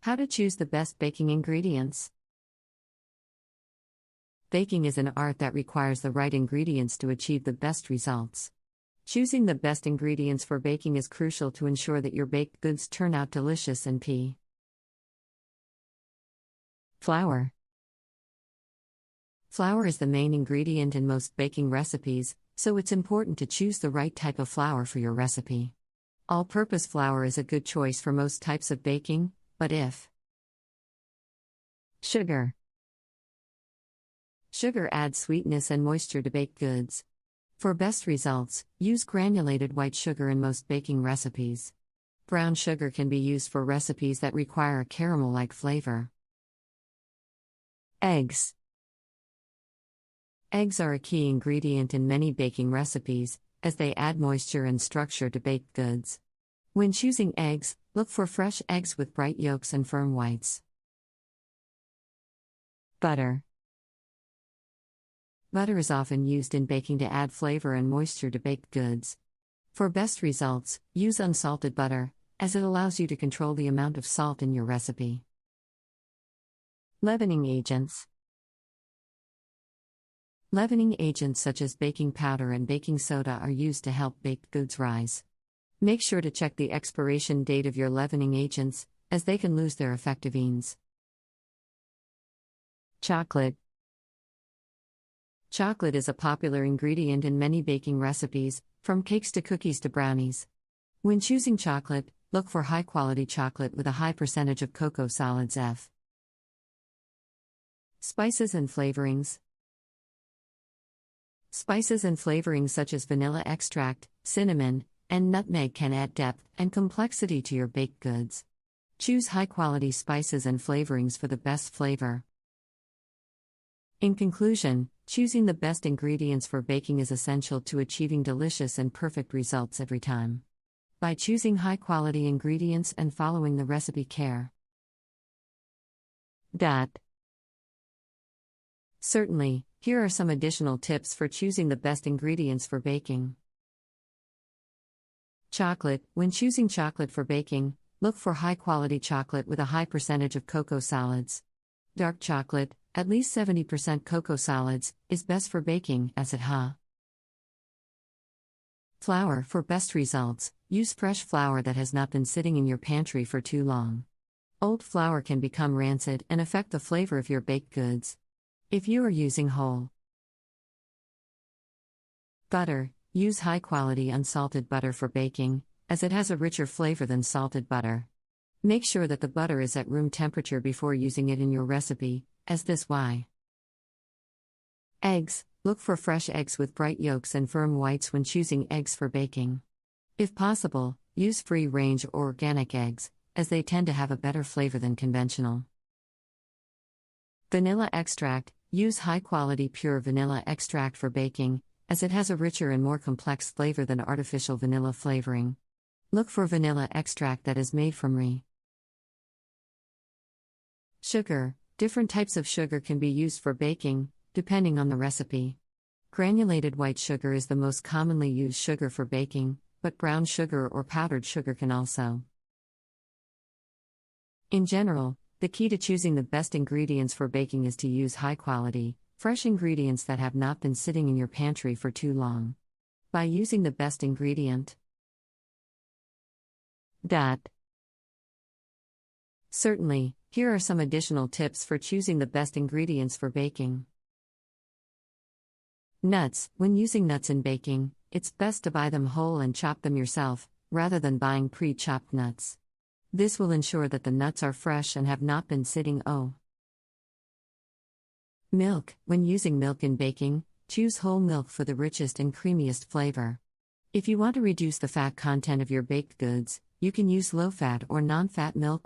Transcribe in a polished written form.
How to choose the best baking ingredients. Baking is an art that requires the right ingredients to achieve the best results. Choosing the best ingredients for baking is crucial to ensure that your baked goods turn out delicious and Flour. Flour is the main ingredient in most baking recipes, so it's important to choose the right type of flour for your recipe. All-purpose flour is a good choice for most types of baking, but if Sugar adds sweetness and moisture to baked goods. For best results, use granulated white sugar in most baking recipes. Brown sugar can be used for recipes that require a caramel-like flavor. Eggs. Eggs are a key ingredient in many baking recipes, as they add moisture and structure to baked goods. When choosing eggs, look for fresh eggs with bright yolks and firm whites. Butter. Butter is often used in baking to add flavor and moisture to baked goods. For best results, use unsalted butter, as it allows you to control the amount of salt in your recipe. Leavening agents. Leavening agents such as baking powder and baking soda are used to help baked goods rise. Make sure to check the expiration date of your leavening agents, as they can lose their effectiveness. Chocolate. Chocolate is a popular ingredient in many baking recipes, from cakes to cookies to brownies. When choosing chocolate, look for high-quality chocolate with a high percentage of cocoa solids F. Spices and flavorings. Spices and flavorings such as vanilla extract, cinnamon, and nutmeg can add depth and complexity to your baked goods. Choose high-quality spices and flavorings for the best flavor. In conclusion, choosing the best ingredients for baking is essential to achieving delicious and perfect results every time. By choosing high-quality ingredients and following the recipe care. Certainly, here are some additional tips for choosing the best ingredients for baking. Chocolate. When choosing chocolate for baking, look for high-quality chocolate with a high percentage of cocoa solids. Dark chocolate, at least 70% cocoa solids, is best for baking, as it Flour. For best results, use fresh flour that has not been sitting in your pantry for too long. Old flour can become rancid and affect the flavor of your baked goods. If you are using whole butter, use high-quality unsalted butter for baking, as it has a richer flavor than salted butter. Make sure that the butter is at room temperature before using it in your recipe, as this why. Eggs. Look for fresh eggs with bright yolks and firm whites when choosing eggs for baking. If possible, use free-range or organic eggs, as they tend to have a better flavor than conventional. Vanilla extract. Use high-quality pure vanilla extract for baking, as it has a richer and more complex flavor than artificial vanilla flavoring. Look for vanilla extract that is made from Sugar. Different types of sugar can be used for baking, depending on the recipe. Granulated white sugar is the most commonly used sugar for baking, but brown sugar or powdered sugar can also. In general, the key to choosing the best ingredients for baking is to use high-quality, fresh ingredients that have not been sitting in your pantry for too long. By using the best ingredient. Certainly, here are some additional tips for choosing the best ingredients for baking. Nuts. When using nuts in baking, it's best to buy them whole and chop them yourself, rather than buying pre-chopped nuts. This will ensure that the nuts are fresh and have not been sitting. Milk. When using milk in baking, choose whole milk for the richest and creamiest flavor. If you want to reduce the fat content of your baked goods, you can use low-fat or non-fat milk